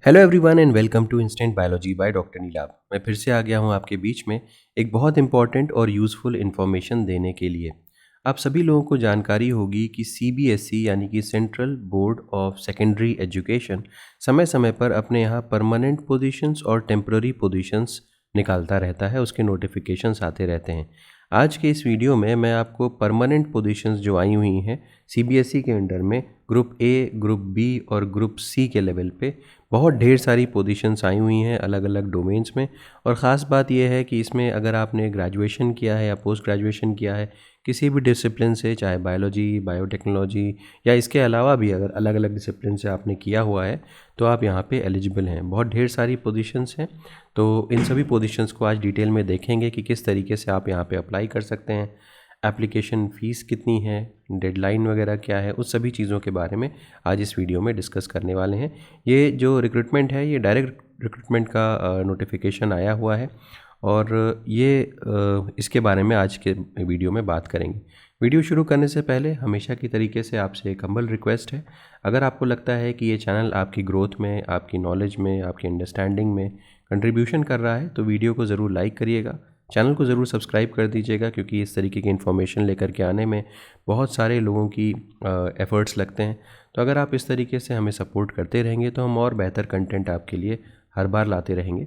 Hello everyone and welcome to instant biology by doctor Neelabh. मैं फिर से आ गया हूँ आपके बीच में एक बहुत इंपॉर्टेंट और यूज़फुल इन्फॉर्मेशन देने के लिए। आप सभी लोगों को जानकारी होगी कि सीबीएसई यानी कि central board of secondary education समय समय पर अपने यहाँ परमानेंट पोजीशंस और टेम्पररी पोजीशंस निकालता रहता है, उसके नोटिफिकेशंस आते रहते हैं। आज के इस वीडियो में मैं आपको परमानेंट पोजीशंस जो आई हुई हैं सीबीएसई के अंडर में ग्रुप ए, ग्रुप बी और ग्रुप सी के लेवल पे बहुत ढेर सारी पोजीशंस आई हुई हैं अलग अलग डोमेन्स में। और ख़ास बात यह है कि इसमें अगर आपने ग्रेजुएशन किया है या पोस्ट ग्रेजुएशन किया है किसी भी डिसिप्लिन से, चाहे बायोलॉजी, बायोटेक्नोलॉजी या इसके अलावा भी अगर अलग अलग डिसिप्लिन से आपने किया हुआ है तो आप यहाँ पे एलिजिबल हैं। बहुत ढेर सारी पोजीशंस हैं, तो इन सभी पोजीशंस को आज डिटेल में देखेंगे कि किस तरीके से आप यहाँ पे अप्लाई कर सकते हैं, एप्लीकेशन फ़ीस कितनी है, डेडलाइन वगैरह क्या है, उस सभी चीज़ों के बारे में आज इस वीडियो में डिस्कस करने वाले हैं। ये जो रिक्रूटमेंट है ये डायरेक्ट रिक्रूटमेंट का नोटिफिकेशन आया हुआ है और ये इसके बारे में आज के वीडियो में बात करेंगे। वीडियो शुरू करने से पहले हमेशा की तरीके से आपसे एक हम्बल रिक्वेस्ट है, अगर आपको लगता है कि ये चैनल आपकी ग्रोथ में, आपकी नॉलेज में, आपकी अंडरस्टैंडिंग में कंट्रीब्यूशन कर रहा है तो वीडियो को ज़रूर लाइक करिएगा, चैनल को ज़रूर सब्सक्राइब कर दीजिएगा, क्योंकि इस तरीके की इन्फॉर्मेशन लेकर के आने में बहुत सारे लोगों की एफ़र्ट्स लगते हैं। तो अगर आप इस तरीके से हमें सपोर्ट करते रहेंगे तो हम और बेहतर कंटेंट आपके लिए हर बार लाते रहेंगे।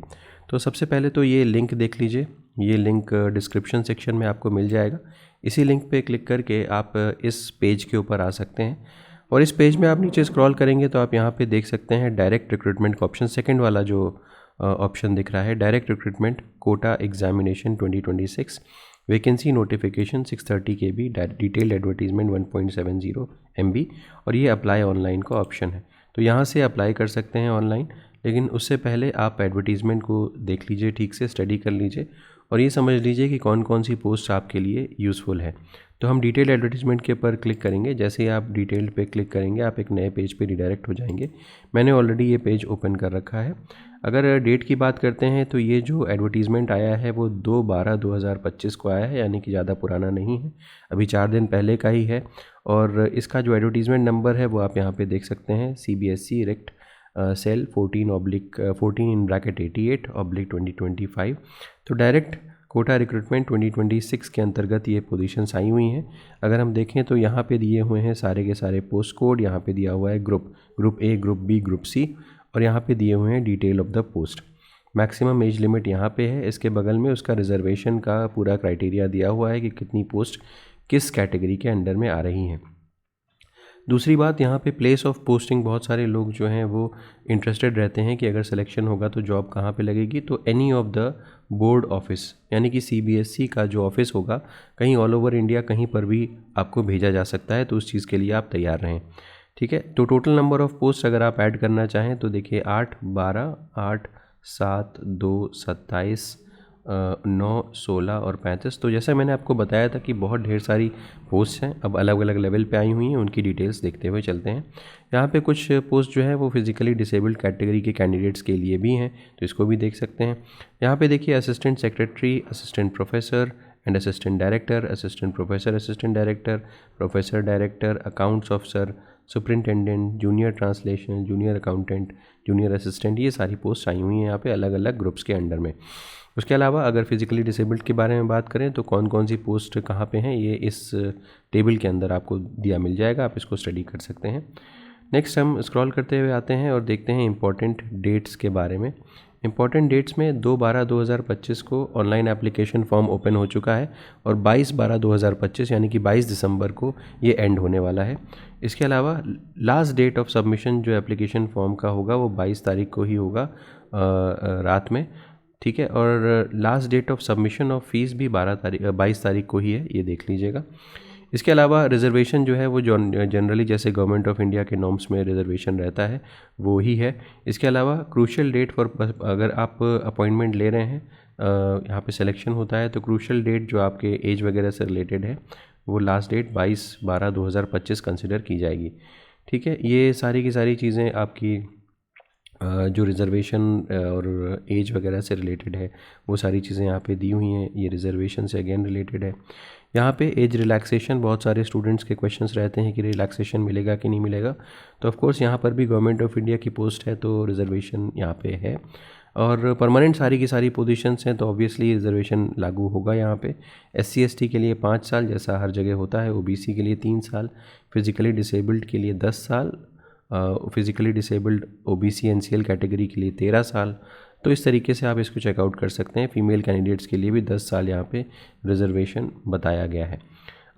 तो सबसे पहले तो ये लिंक देख लीजिए, ये लिंक डिस्क्रिप्शन सेक्शन में आपको मिल जाएगा। इसी लिंक पे क्लिक करके आप इस पेज के ऊपर आ सकते हैं और इस पेज में आप नीचे स्क्रॉल करेंगे तो आप यहाँ पे देख सकते हैं डायरेक्ट रिक्रूटमेंट का ऑप्शन, सेकंड वाला जो ऑप्शन दिख रहा है, direct recruitment quota examination 2026 vacancy notification 630 KB, detailed advertisement 1.70 MB और ये अप्लाई ऑनलाइन का ऑप्शन है। तो यहाँ से अप्लाई कर सकते हैं ऑनलाइन, लेकिन उससे पहले आप एडवर्टीज़मेंट को देख लीजिए, ठीक से स्टडी कर लीजिए और ये समझ लीजिए कि कौन कौन सी पोस्ट आपके लिए यूज़फुल है। तो हम डिटेल एडवर्टीज़मेंट के ऊपर क्लिक करेंगे। जैसे ही आप डिटेल्ड पे क्लिक करेंगे आप एक नए पेज पे रिडायरेक्ट हो जाएंगे। मैंने ऑलरेडी ये पेज ओपन कर रखा है। अगर डेट की बात करते हैं तो ये जो एडवर्टीज़मेंट आया है वो 2/12/2025 को आया है, यानी कि ज़्यादा पुराना नहीं है, अभी 4 दिन पहले का ही है। और इसका जो एडवर्टीज़मेंट नंबर है वो आप यहाँ पे देख सकते हैं, CBSE रेक्ट सेल 14/88/2025। तो डायरेक्ट कोटा रिक्रूटमेंट 2026 के अंतर्गत ये पोजीशंस आई हुई हैं। अगर हम देखें तो यहाँ पे दिए हुए हैं सारे के सारे पोस्ट कोड, यहाँ पे दिया हुआ है group A, group B, group C और यहाँ पे दिए हुए हैं detail of the post. Maximum age limit यहाँ पे है, इसके बगल में उसका रिजर्वेशन का पूरा क्राइटेरिया दिया हुआ है कि कितनी पोस्ट किस कैटेगरी के अंडर में आ रही हैं। दूसरी बात, यहाँ पे प्लेस ऑफ पोस्टिंग, बहुत सारे लोग जो हैं वो इंटरेस्टेड रहते हैं कि अगर सिलेक्शन होगा तो जॉब कहाँ पे लगेगी। तो any of the board office, यानी कि CBSE का जो ऑफिस होगा कहीं ऑल ओवर इंडिया कहीं पर भी आपको भेजा जा सकता है, तो उस चीज़ के लिए आप तैयार रहें। ठीक है, तो टोटल नंबर ऑफ़ पोस्ट अगर आप ऐड करना चाहें तो देखिए 8, 12, 8, 7, 2, 27, 9, 16 और 35। तो जैसा मैंने आपको बताया था कि बहुत ढेर सारी पोस्ट हैं, अब अलग अलग लेवल पे आई हुई हैं, उनकी डिटेल्स देखते हुए चलते हैं। यहाँ पे कुछ पोस्ट जो है वो फिज़िकली डिसेबल्ड कैटेगरी के कैंडिडेट्स के लिए भी हैं, तो इसको भी देख सकते हैं। यहाँ पे देखिए assistant secretary, assistant professor and assistant director, assistant professor, assistant director, professor director, accounts officer, superintendent, junior translation, junior accountant, junior assistant, ये सारी पोस्ट आई हुई हैं यहाँ पे अलग अलग ग्रुप्स के अंडर में। उसके अलावा अगर फिज़िकली डिसेबल्ड के बारे में बात करें तो कौन कौन सी पोस्ट कहाँ पे हैं ये इस टेबल के अंदर आपको दिया मिल जाएगा, आप इसको स्टडी कर सकते हैं। नेक्स्ट हम स्क्रॉल करते हुए आते हैं और देखते हैं इंपॉर्टेंट डेट्स के बारे में। इंपॉर्टेंट डेट्स में 2/12/2025 को ऑनलाइन एप्लीकेशन फॉर्म ओपन हो चुका है और 22/12/2025 यानी कि 22 दिसंबर को ये एंड होने वाला है। इसके अलावा लास्ट डेट ऑफ सबमिशन जो एप्लीकेशन फॉर्म का होगा वो 22 तारीख को ही होगा रात में। ठीक है, और last date of submission of fees भी 22 तारीख को ही है, ये देख लीजिएगा। इसके अलावा रिजर्वेशन जो है वो जनरली जैसे गवर्नमेंट ऑफ इंडिया के नॉर्म्स में रिजर्वेशन रहता है वो ही है। इसके अलावा क्रूशियल डेट फॉर, अगर आप अपॉइंटमेंट ले रहे हैं, यहाँ पे सिलेक्शन होता है तो क्रूशियल डेट जो आपके एज वगैरह से रिलेटेड है वो लास्ट डेट 22/12/2025 कंसिडर की जाएगी। ठीक है, ये सारी की सारी चीज़ें आपकी जो रिज़र्वेशन और एज वगैरह से रिलेटेड है वो सारी चीज़ें यहाँ पे दी हुई हैं। ये रिज़र्वेशन से अगेन रिलेटेड है। यहाँ पे एज रिलैक्सेशन, बहुत सारे स्टूडेंट्स के क्वेश्चंस रहते हैं कि रिलैक्सेशन मिलेगा कि नहीं मिलेगा। तो ऑफ कोर्स यहाँ पर भी गवर्नमेंट ऑफ इंडिया की पोस्ट है तो रिज़र्वेशन यहाँ पे है, और परमानेंट सारी की सारी पोजीशंस हैं तो ऑब्वियसली रिज़र्वेशन लागू होगा यहाँ पे। SC ST के लिए 5 साल जैसा हर जगह होता है, OBC के लिए 3 साल, फिज़िकली डिसेबल्ड के लिए 10 साल, physically disabled OBC NCL category के लिए 13 साल। तो इस तरीके से आप इसको चेकआउट कर सकते हैं। फ़ीमेल कैंडिडेट्स के लिए भी 10 साल यहाँ पे रिजर्वेशन बताया गया है।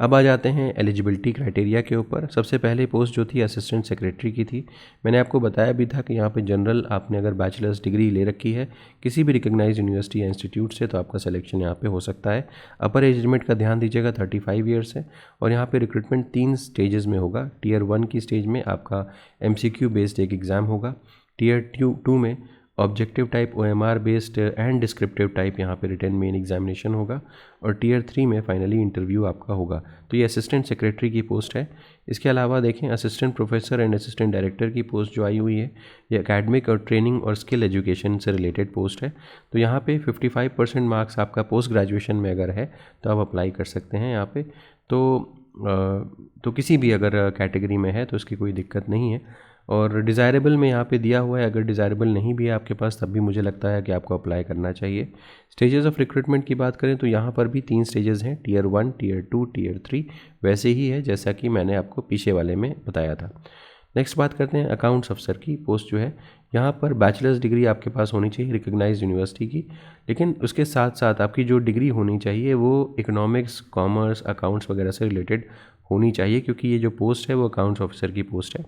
अब आ जाते हैं एलिजिबिलिटी क्राइटेरिया के ऊपर। सबसे पहले पोस्ट जो थी असिस्टेंट सेक्रेटरी की थी। मैंने आपको बताया भी था कि यहाँ पे जनरल आपने अगर बैचलर्स डिग्री ले रखी है किसी भी रिकग्नाइज्ड यूनिवर्सिटी या इंस्टीट्यूट से तो आपका सिलेक्शन यहाँ पे हो सकता है। अपर एज लिमिट का ध्यान दीजिएगा 35 ईयर्स है, और यहाँ पे रिक्रूटमेंट 3 स्टेजेस में होगा। टियर 1 की स्टेज में आपका MCQ बेस्ड एक एग्ज़ाम होगा। टियर 2 में objective type OMR based and descriptive type यहाँ पे रिटन मेन एग्जामिनेशन होगा, और टियर 3 में फाइनली इंटरव्यू आपका होगा। तो ये असिस्टेंट सेक्रेटरी की पोस्ट है। इसके अलावा देखें assistant professor and assistant director की पोस्ट जो आई हुई है ये एकेडमिक और ट्रेनिंग और स्किल एजुकेशन से रिलेटेड पोस्ट है। तो यहाँ पे 55% मार्क्स आपका पोस्ट ग्रेजुएशन में अगर है तो आप अप्लाई कर सकते हैं यहाँ पे। तो किसी भी अगर कैटेगरी में है तो उसकी कोई दिक्कत नहीं है। और डिज़ायरेबल में यहाँ पे दिया हुआ है, अगर डिज़ायरेबल नहीं भी है आपके पास तब भी मुझे लगता है कि आपको अप्लाई करना चाहिए। स्टेजेस ऑफ रिक्रूटमेंट की बात करें तो यहाँ पर भी 3 स्टेजेस हैं, टियर 1, टियर 2, टियर 3, वैसे ही है जैसा कि मैंने आपको पीछे वाले में बताया था। नेक्स्ट बात करते हैं अकाउंट्स अफसर की पोस्ट जो है। यहाँ पर बैचलर्स डिग्री आपके पास होनी चाहिए रिकग्नाइज्ड यूनिवर्सिटी की, लेकिन उसके साथ साथ आपकी जो डिग्री होनी चाहिए वो इकोनॉमिक्स, कॉमर्स, अकाउंट्स वगैरह से रिलेटेड होनी चाहिए, क्योंकि ये जो पोस्ट है वो अकाउंट्स ऑफिसर की पोस्ट है।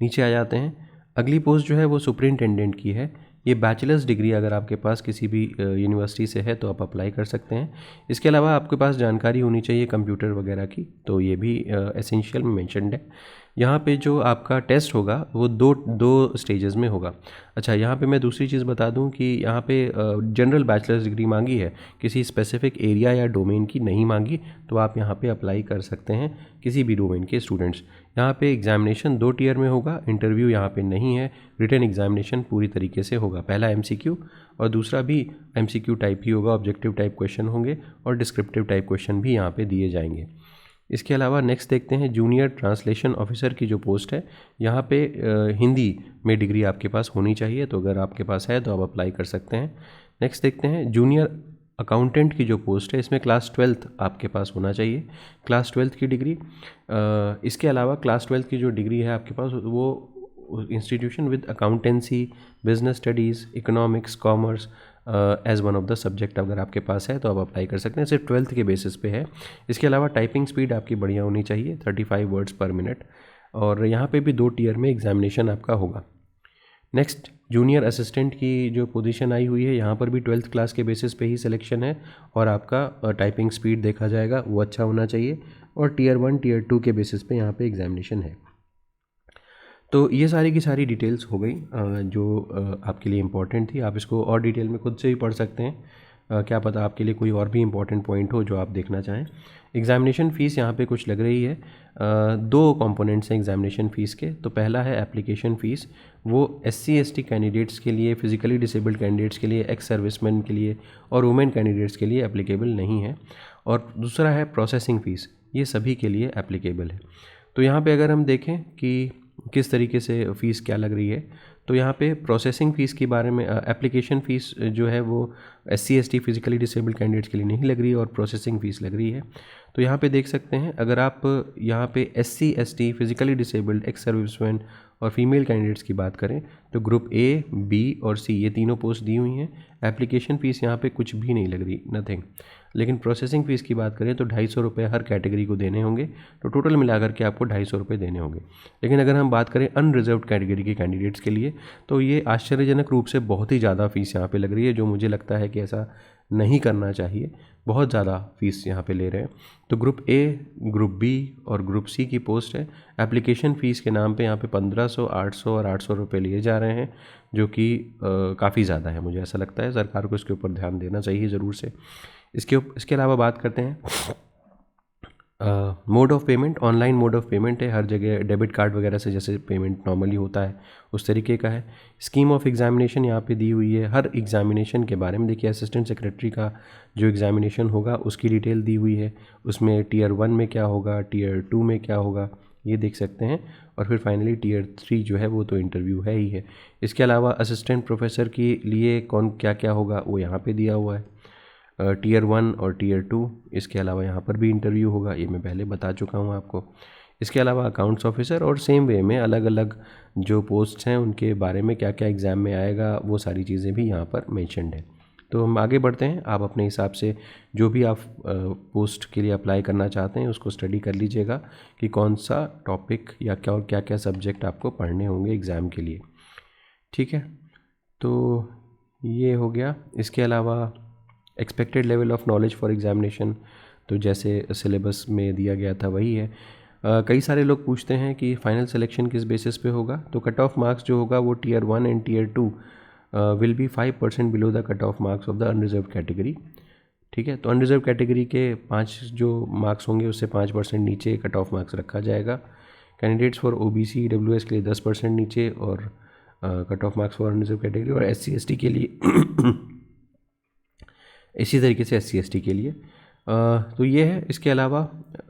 नीचे आ जाते हैं, अगली पोस्ट जो है वो सुपरिंटेंडेंट की है। ये बैचलर्स डिग्री अगर आपके पास किसी भी यूनिवर्सिटी से है तो आप अप्लाई कर सकते हैं। इसके अलावा आपके पास जानकारी होनी चाहिए कंप्यूटर वगैरह की, तो ये भी एसेंशियल में मेंशन्ड है। यहाँ पे जो आपका टेस्ट होगा वो दो स्टेजेस में होगा। अच्छा, यहाँ पे मैं दूसरी चीज़ बता दूँ कि यहाँ पे जनरल बैचलर्स डिग्री मांगी है, किसी स्पेसिफिक एरिया या डोमेन की नहीं मांगी, तो आप यहाँ पे अप्लाई कर सकते हैं किसी भी डोमेन के स्टूडेंट्स। यहाँ पे एग्जामिनेशन 2 टियर में होगा, इंटरव्यू यहाँ पे नहीं है, रिटन एग्जामिनेशन पूरी तरीके से होगा। पहला MCQ और दूसरा भी MCQ टाइप ही होगा, ऑब्जेक्टिव टाइप क्वेश्चन होंगे और डिस्क्रिप्टिव टाइप क्वेश्चन भी यहाँ पे दिए जाएंगे। इसके अलावा नेक्स्ट देखते हैं जूनियर ट्रांसलेशन ऑफिसर की जो पोस्ट है। यहाँ पे हिंदी में डिग्री आपके पास होनी चाहिए, तो अगर आपके पास है तो आप अप्लाई कर सकते हैं। नेक्स्ट देखते हैं जूनियर अकाउंटेंट की जो पोस्ट है, इसमें क्लास 12 आपके पास होना चाहिए, क्लास 12 की डिग्री। इसके अलावा क्लास 12 की जो डिग्री है आपके पास वो institution with accountancy, business studies, economics, commerce as one of the subject अगर आपके पास है तो आप अप्लाई कर सकते हैं। सिर्फ 12th के बेसिस पे है। इसके अलावा टाइपिंग स्पीड आपकी बढ़िया होनी चाहिए, 35 वर्ड्स पर मिनट, और यहाँ पे भी 2 टियर में एग्जामिनेशन आपका होगा। नेक्स्ट जूनियर असिस्टेंट की जो पोजीशन आई हुई है, यहाँ पर भी 12th क्लास के बेसिस पे ही सिलेक्शन है, और आपका टाइपिंग स्पीड देखा जाएगा वो अच्छा होना चाहिए, और टियर 1, टियर 2 के बेसिस पे यहाँ पे एग्जामिनेशन है। तो ये सारी की सारी डिटेल्स हो गई जो आपके लिए इम्पॉर्टेंट थी। आप इसको और डिटेल में खुद से भी पढ़ सकते हैं, क्या पता आपके लिए कोई और भी इम्पॉर्टेंट पॉइंट हो जो आप देखना चाहें। एग्ज़ामिनेशन फ़ीस यहाँ पे कुछ लग रही है। 2 कंपोनेंट्स हैं एग्ज़ामिनेशन फ़ीस के। तो पहला है एप्लीकेशन फ़ीस, वो SC ST कैंडिडेट्स के लिए, फिज़िकली डिसेबल्ड कैंडिडेट्स के लिए, एक्स सर्विसमैन के लिए और वुमेन कैंडिडेट्स के लिए एप्लीकेबल नहीं है। और दूसरा है प्रोसेसिंग फ़ीस, ये सभी के लिए एप्लीकेबल है। तो यहाँ पे अगर हम देखें कि किस तरीके से फ़ीस क्या लग रही है, तो यहाँ पे प्रोसेसिंग फ़ीस के बारे में एप्लीकेशन फ़ीस जो है वो SC ST physically disabled candidates के लिए नहीं लग रही है और प्रोसेसिंग फ़ीस लग रही है। तो यहाँ पे देख सकते हैं, अगर आप यहाँ पे SC ST physically disabled, ex serviceman और फीमेल कैंडिडेट्स की बात करें तो ग्रुप A, B और C ये तीनों पोस्ट दी हुई हैं। एप्लीकेशन फ़ीस यहाँ पे कुछ भी नहीं लग रही, नथिंग। लेकिन प्रोसेसिंग फ़ीस की बात करें तो 250 रुपये हर कैटेगरी को देने होंगे, तो टोटल मिलाकर के आपको 250 रुपये देने होंगे। लेकिन अगर हम बात करें अनरिजर्व्ड कैटेगरी के कैंडिडेट्स के लिए तो ये आश्चर्यजनक रूप से बहुत ही ज़्यादा फ़ीस यहाँ पे लग रही है, जो मुझे लगता है कि ऐसा नहीं करना चाहिए। बहुत ज़्यादा फ़ीस यहाँ पे ले रहे हैं। तो ग्रुप A, ग्रुप B और ग्रुप C की पोस्ट है। एप्लीकेशन फ़ीस के नाम पे यहाँ पे 1500, 800 और 800 रुपये लिए जा रहे हैं, जो कि काफ़ी ज़्यादा है। मुझे ऐसा लगता है सरकार को इसके ऊपर ध्यान देना चाहिए ज़रूर से। इसके अलावा बात करते हैं mode of payment online mode of payment है, हर जगह डेबिट कार्ड वगैरह से जैसे पेमेंट नॉर्मली होता है उस तरीके का है। स्कीम ऑफ एग्जामिनेशन यहाँ पे दी हुई है, हर एग्जामिनेशन के बारे में देखिए, असिस्टेंट सेक्रेटरी का जो एग्जामिनेशन होगा उसकी डिटेल दी हुई है, उसमें टीयर 1 में क्या होगा, टीयर 2 में क्या होगा, ये देख सकते हैं। और फिर फाइनली टीयर 3 जो है वो तो इंटरव्यू है ही है। इसके अलावा असिस्टेंट प्रोफेसर के लिए कौन क्या क्या होगा वो यहाँ पे दिया हुआ है, टीयर 1 और टीयर 2। इसके अलावा यहाँ पर भी इंटरव्यू होगा, ये मैं पहले बता चुका हूँ आपको। इसके अलावा अकाउंट्स ऑफिसर और सेम वे में अलग अलग जो पोस्ट्स हैं उनके बारे में क्या क्या एग्ज़ाम में आएगा वो सारी चीज़ें भी यहाँ पर मेंशन्ड है। तो हम आगे बढ़ते हैं, आप अपने हिसाब से जो भी आप पोस्ट के लिए अप्लाई करना चाहते हैं उसको स्टडी कर लीजिएगा कि कौन सा टॉपिक या क्या और क्या क्या सब्जेक्ट आपको पढ़ने होंगे एग्ज़ाम के लिए। ठीक है, तो ये हो गया। इसके अलावा expected level of knowledge for examination, तो जैसे सिलेबस में दिया गया था वही है। कई सारे लोग पूछते हैं कि फाइनल सिलेक्शन किस बेसिस पे होगा, तो कट ऑफ मार्क्स जो होगा वो tier 1 and tier 2 will be 5% below the cut off marks of the unreserve category. ठीक है, तो अनरिजर्व कैटेगरी के 5 जो मार्क्स होंगे उससे 5% नीचे कट ऑफ मार्क्स रखा जाएगा। कैंडिडेट्स फॉर OBC EWS के लिए 10% नीचे और cut off marks for unreserve category, और SC ST के लिए इसी तरीके से SC ST के लिए। तो ये है। इसके अलावा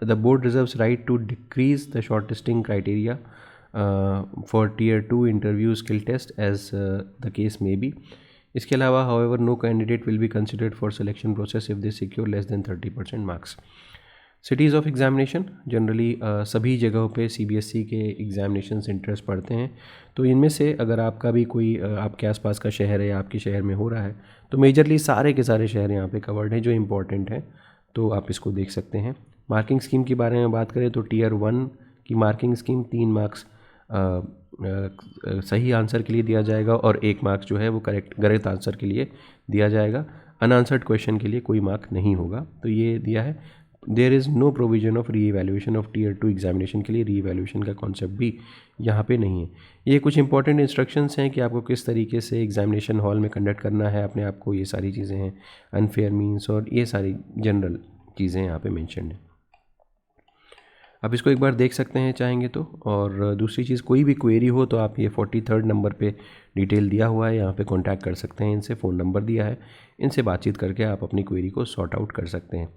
the board reserves right to decrease the short listing criteria for tier 2 interview skill test as the case may be. इसके अलावा however no candidate will be considered for selection process if they secure less than 30% marks. Cities of examination, generally सभी जगहों पे CBSE के examination centres पड़ते हैं, तो इनमें से अगर आपका भी कोई आपके आसपास का शहर है या आपके शहर में हो रहा है तो मेजरली सारे के सारे शहर यहाँ पे कवर्ड हैं जो इम्पोर्टेंट हैं, तो आप इसको देख सकते हैं। मार्किंग स्कीम के बारे में बात करें तो टीयर 1 की मार्किंग स्कीम 3 मार्क्स सही आंसर के लिए दिया जाएगा और 1 मार्क्स जो है वो गलत आंसर के लिए दिया जाएगा। अनआंसर्ड क्वेश्चन के लिए कोई मार्क नहीं होगा, तो ये दिया है। There is no provision of re evaluation of tier 2 examination के लिए, री एवेल्यूशन का कॉन्सेप्ट भी यहाँ पे नहीं है। ये कुछ इंपॉर्टेंट इंस्ट्रक्शंस हैं कि आपको किस तरीके से एग्जामिनेशन हॉल में कंडक्ट करना है अपने आप को, ये सारी चीज़ें हैं, अनफेयर मीन्स और ये सारी जनरल चीज़ें यहाँ पे मेंशन हैं। आप इसको एक बार देख सकते हैं चाहेंगे तो। और दूसरी चीज़, कोई भी क्वेरी हो तो आप ये 43rd नंबर पे डिटेल दिया हुआ है, यहाँ पे कांटेक्ट कर सकते हैं इनसे, फ़ोन नंबर दिया है, इनसे बातचीत करके आप अपनी क्वेरी को सॉर्ट आउट कर सकते हैं।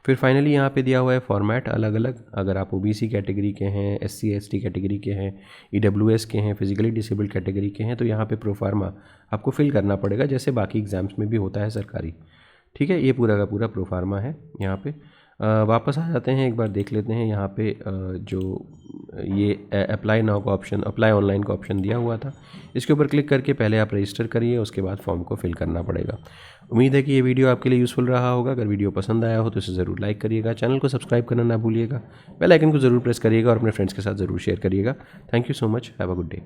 फिर फाइनली यहाँ पे दिया हुआ है फॉर्मेट अलग अलग, अगर आप OBC कैटेगरी के हैं, SC ST कैटेगरी के हैं, EWS के हैं, फिजिकली डिसेबल्ड कैटेगरी के हैं, तो यहाँ पे प्रोफार्मा आपको फिल करना पड़ेगा जैसे बाकी एग्ज़ाम्स में भी होता है सरकारी। ठीक है, ये पूरा का पूरा प्रोफार्मा है यहाँ पे। वापस आ जाते हैं, एक बार देख लेते हैं यहाँ पे जो ये अप्लाई नाउ का ऑप्शन, अप्लाई ऑनलाइन का ऑप्शन दिया हुआ था, इसके ऊपर क्लिक करके पहले आप रजिस्टर करिए, उसके बाद फॉर्म को फिल करना पड़ेगा। उम्मीद है कि ये वीडियो आपके लिए यूज़फुल रहा होगा। अगर वीडियो पसंद आया हो तो इसे ज़रूर लाइक करिएगा, चैनल को सब्सक्राइब करना ना भूलिएगा, बेल आइकन को ज़रूर प्रेस करिएगा और अपने फ्रेंड्स के साथ ज़रूर शेयर करिएगा। Thank you so much, have a good day.